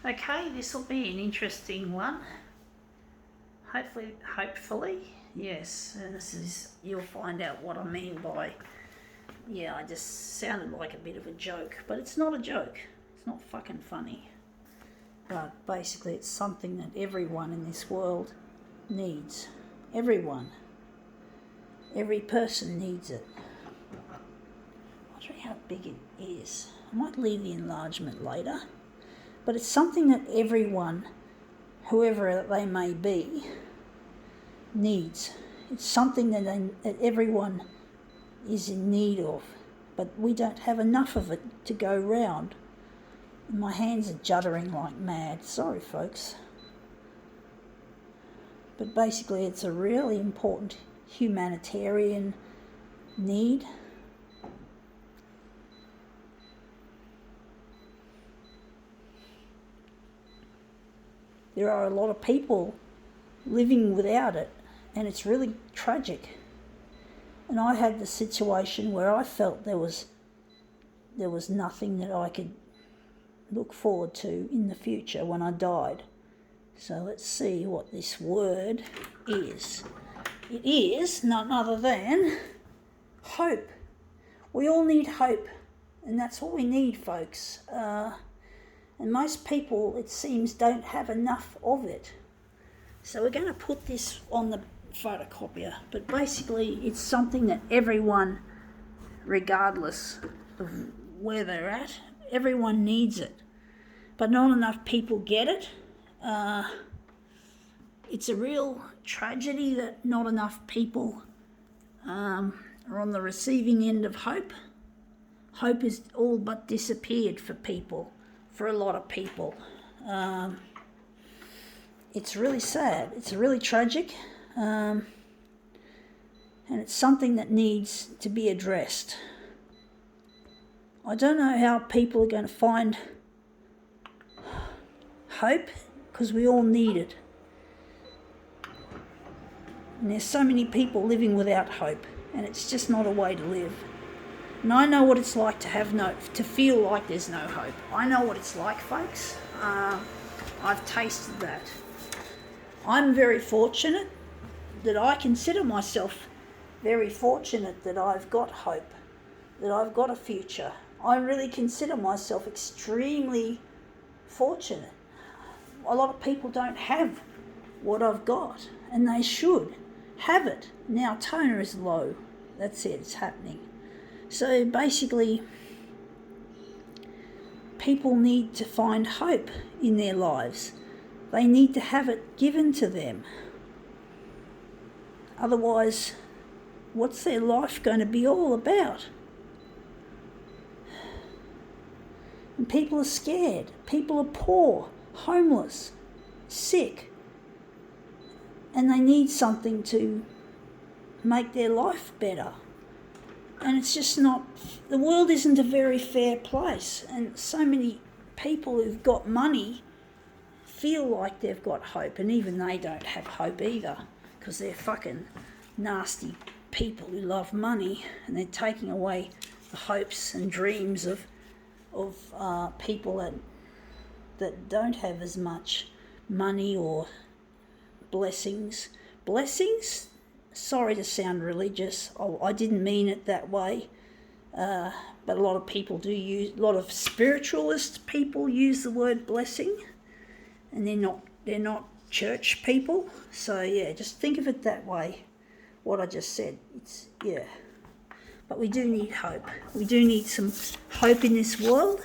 Okay, this will be an interesting one. Hopefully, yes. And this is, you'll find out what I mean by, yeah, I just sounded like a bit of a joke, but it's not a joke. It's not fucking funny. But basically, it's something that everyone in this world needs. Everyone. Every person needs it. I'll show you how big it is. I might leave the enlargement later. But it's something that everyone, whoever they may be, needs. It's something that everyone is in need of, but we don't have enough of it to go round. And my hands are juddering like mad. Sorry, folks. But basically, it's a really important humanitarian need. There are a lot of people living without it, and it's really tragic. And I had the situation where I felt there was nothing that I could look forward to in the future when I died. So let's see what this word is. It is none other than hope. We all need hope, and that's what we need, folks. And most people, it seems, don't have enough of it. So we're going to put this on the photocopier. But basically, it's something that everyone, regardless of where they're at, everyone needs it. But not enough people get it. It's a real tragedy that not enough people are on the receiving end of hope. Hope is all but disappeared for people. For a lot of people. It's really sad. It's really tragic. And it's something that needs to be addressed. I don't know how people are going to find hope, because we all need it. And there's so many people living without hope, and it's just not a way to live. And I know what it's like to feel like there's no hope. I know what it's like, folks. I've tasted that. I'm very fortunate that I consider myself very fortunate that I've got hope, that I've got a future. I really consider myself extremely fortunate. A lot of people don't have what I've got, and they should have it. Now, toner is low. That's it, it's happening. So basically, people need to find hope in their lives. They need to have it given to them. Otherwise, what's their life going to be all about? And people are scared. People are poor, homeless, sick. And they need something to make their life better. And it's just not, the world isn't a very fair place. And so many people who've got money feel like they've got hope. And even they don't have hope either, because they're fucking nasty people who love money. And they're taking away the hopes and dreams of people that don't have as much money or blessings. Blessings? Sorry to sound religious. I didn't mean it that way. But a lot of people do use, a lot of spiritualist people use the word blessing, and they're not church people. So yeah, just think of it that way. What I just said. Yeah. But we do need hope. We do need some hope in this world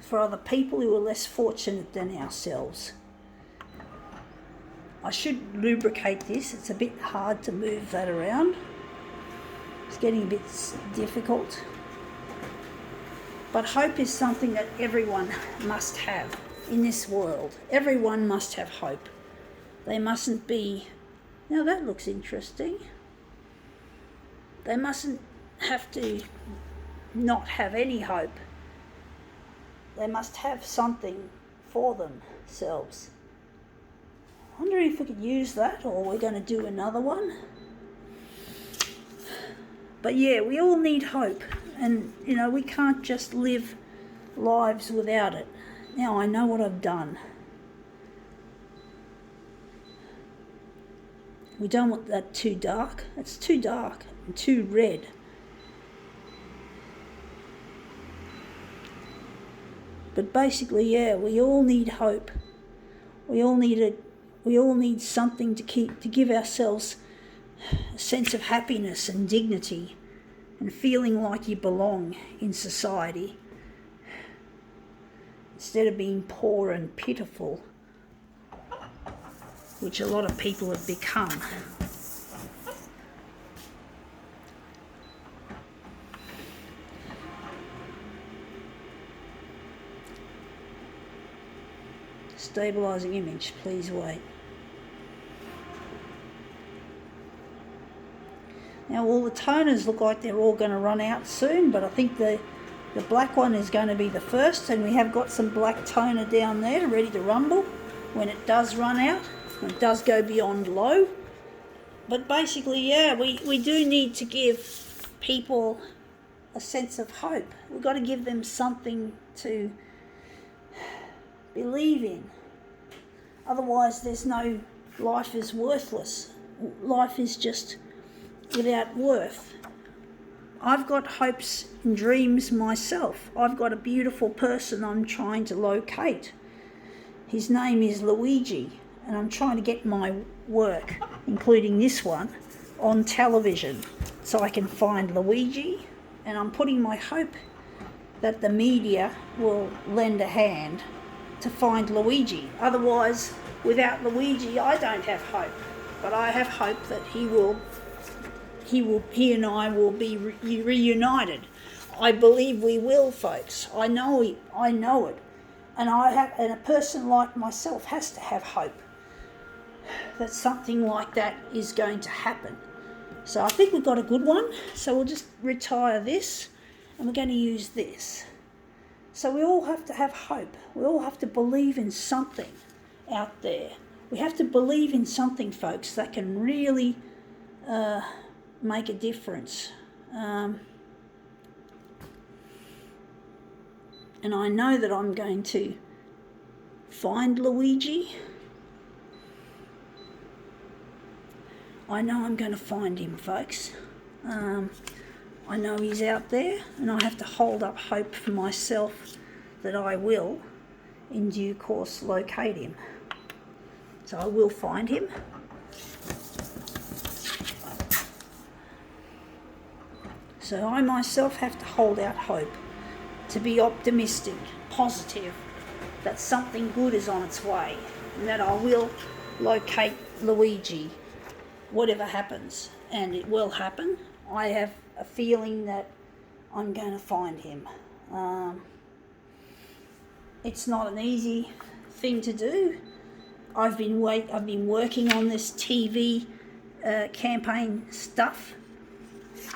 for other people who are less fortunate than ourselves. I should lubricate this. It's a bit hard to move that around. It's getting a bit difficult. But hope is something that everyone must have in this world. Everyone must have hope. They mustn't be... Now that looks interesting. They mustn't have to not have any hope. They must have something for themselves. I wonder if we could use that, or we're going to do another one. But yeah, we all need hope. And, we can't just live lives without it. Now I know what I've done. We don't want that too dark. It's too dark and too red. But basically, yeah, we all need hope. We all need something to give ourselves a sense of happiness and dignity and feeling like you belong in society, instead of being poor and pitiful, which a lot of people have become. Stabilising image, please wait. Now all the toners look like they're all going to run out soon, but I think the black one is going to be the first, and we have got some black toner down there ready to rumble when it does run out, when it does go beyond low. But basically, yeah, we do need to give people a sense of hope. We've got to give them something to believe in. Otherwise, there's no, life is worthless. Life is just without worth. I've got hopes and dreams myself. I've got a beautiful person I'm trying to locate. His name is Luigi, and I'm trying to get my work, including this one, on television so I can find Luigi, and I'm putting my hope that the media will lend a hand to find Luigi. Otherwise, without Luigi, I don't have hope. But I have hope that he and I will be reunited. I believe we will, folks. I know it. And a person like myself has to have hope that something like that is going to happen. So I think we've got a good one. So we'll just retire this, and we're going to use this. So we all have to have hope. We all have to believe in something out there. We have to believe in something, folks, that can really make a difference. And I know that I'm going to find Luigi. I know I'm going to find him, folks. I know he's out there, and I have to hold up hope for myself that I will, in due course, locate him. So I will find him. So I myself have to hold out hope, to be optimistic, positive, that something good is on its way, and that I will locate Luigi, whatever happens, and it will happen. I have a feeling that I'm going to find him. It's not an easy thing to do. I've been working on this TV campaign stuff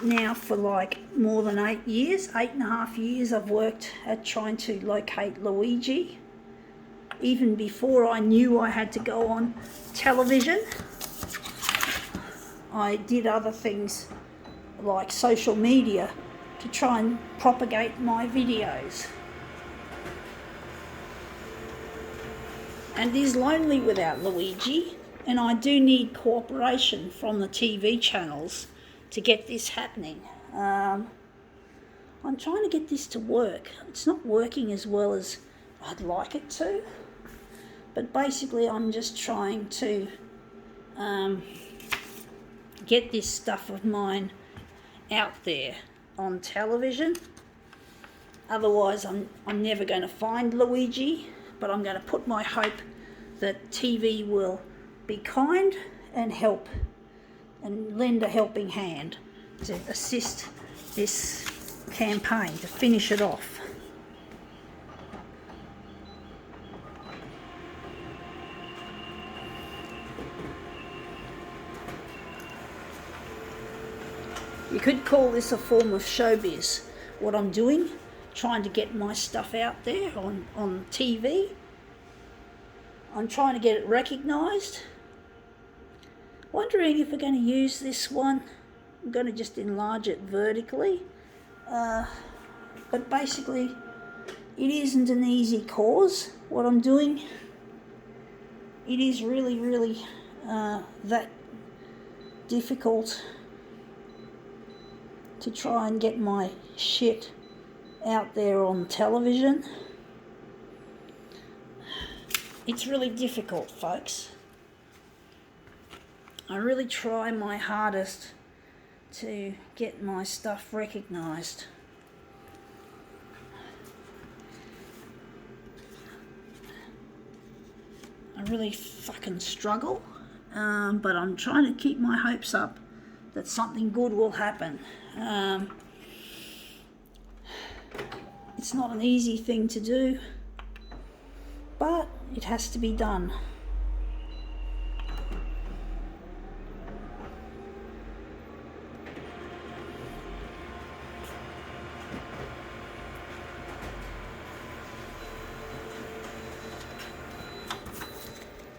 now for like more than 8 years, 8.5 years. I've worked at trying to locate Luigi. Even before I knew I had to go on television, I did other things like social media to try and propagate my videos. And it is lonely without Luigi, and I do need cooperation from the TV channels to get this happening. I'm trying to get this to work. It's not working as well as I'd like it to, but basically I'm just trying to get this stuff of mine out there on television. Otherwise I'm never going to find Luigi, but I'm going to put my hope that TV will be kind and help and lend a helping hand to assist this campaign, to finish it off. You could call this a form of showbiz, what I'm doing, trying to get my stuff out there on TV. I'm trying to get it recognised. Wondering if we're going to use this one. I'm going to just enlarge it vertically. But basically, it isn't an easy cause, what I'm doing. It is really, really that difficult to try and get my shit out there on television. It's really difficult, folks. I really try my hardest to get my stuff recognised. I really fucking struggle, but I'm trying to keep my hopes up that something good will happen. It's not an easy thing to do, but it has to be done.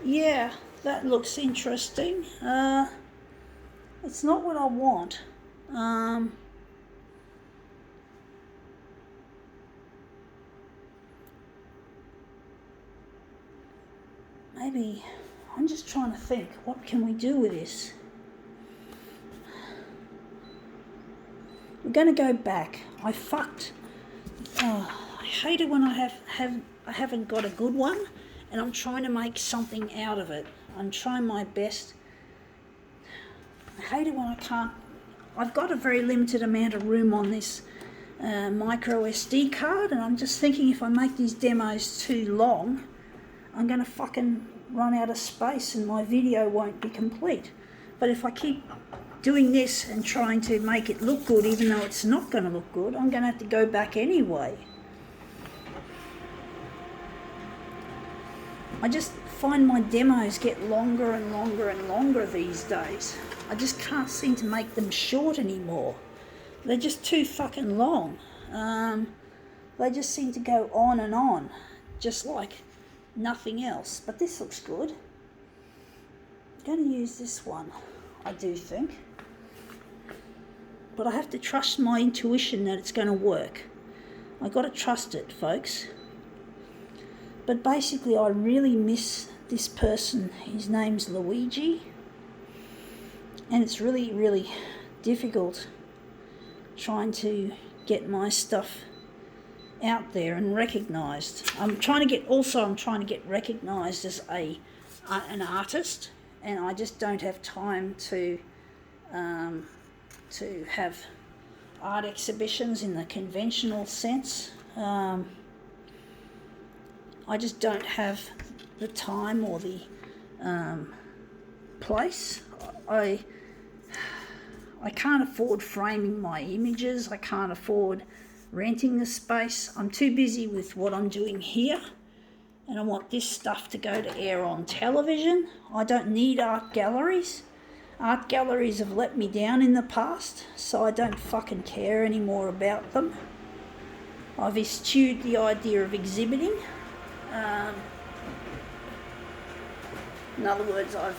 Yeah, that looks interesting. It's not what I want. Maybe I'm just trying to think, what can we do with this? We're going to go back. I fucked. I hate it when I haven't got a good one, and I'm trying to make something out of it. I'm trying my best. I hate it when I can't. I've got a very limited amount of room on this micro SD card, and I'm just thinking if I make these demos too long, I'm going to fucking run out of space and my video won't be complete. But if I keep doing this and trying to make it look good, even though it's not going to look good, I'm going to have to go back anyway. I just find my demos get longer and longer and longer these days. I just can't seem to make them short anymore. They're just too fucking long. They just seem to go on, just like nothing else. But this looks good. I'm going to use this one, I do think. But I have to trust my intuition that it's going to work. I got to trust it, folks. But basically, I really miss this person. His name's Luigi. And it's really, really difficult trying to get my stuff out there and recognised. I'm trying to get recognised as an artist, and I just don't have time to have art exhibitions in the conventional sense. I just don't have the time or the place. I can't afford framing my images. I can't afford renting the space. I'm too busy with what I'm doing here, and I want this stuff to go to air on television. I don't need art galleries. Art galleries have let me down in the past, so I don't fucking care anymore about them. I've eschewed the idea of exhibiting. In other words, I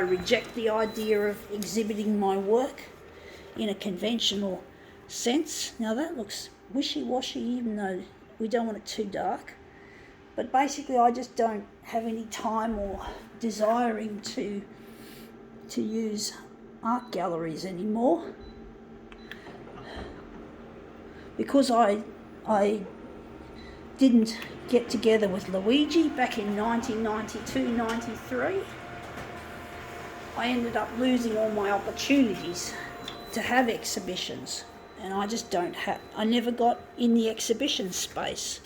reject the idea of exhibiting my work in a conventional sense. Now that looks wishy-washy, even though we don't want it too dark. But basically, I just don't have any time or desiring to use art galleries anymore, because I didn't get together with Luigi back in 1992-93. I ended up losing all my opportunities to have exhibitions, and I just don't have. I never got in the exhibition space,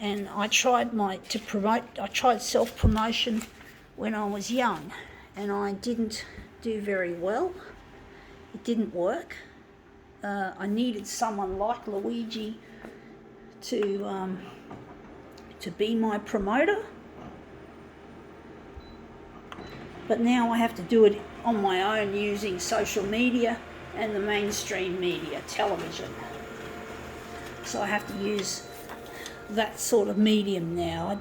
and I tried self-promotion when I was young, and I didn't do very well. It didn't work. I needed someone like Luigi to be my promoter, but now I have to do it on my own using social media and the mainstream media, television. So I have to use that sort of medium now.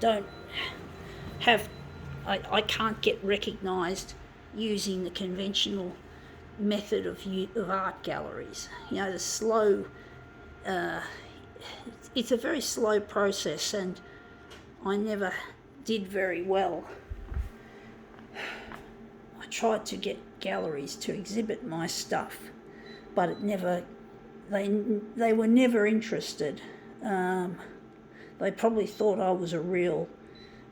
I can't get recognised using the conventional method of art galleries. You know, the slow it's a very slow process, and I never did very well. I tried to get galleries to exhibit my stuff, but they were never interested. They probably thought I was a real,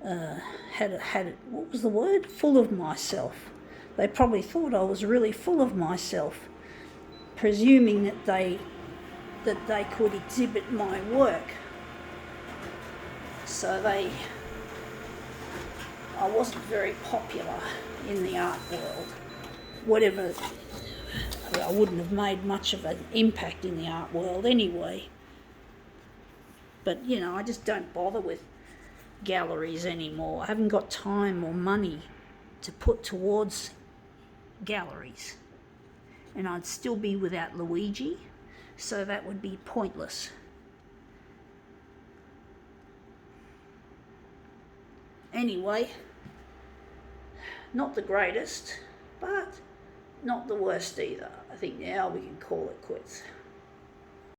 what was the word? Full of myself. They probably thought I was really full of myself, presuming that they could exhibit my work. So I wasn't very popular in the art world. I wouldn't have made much of an impact in the art world anyway. But, I just don't bother with galleries anymore. I haven't got time or money to put towards galleries. And I'd still be without Luigi, so that would be pointless. Anyway, not the greatest, but not the worst either. I think now we can call it quits.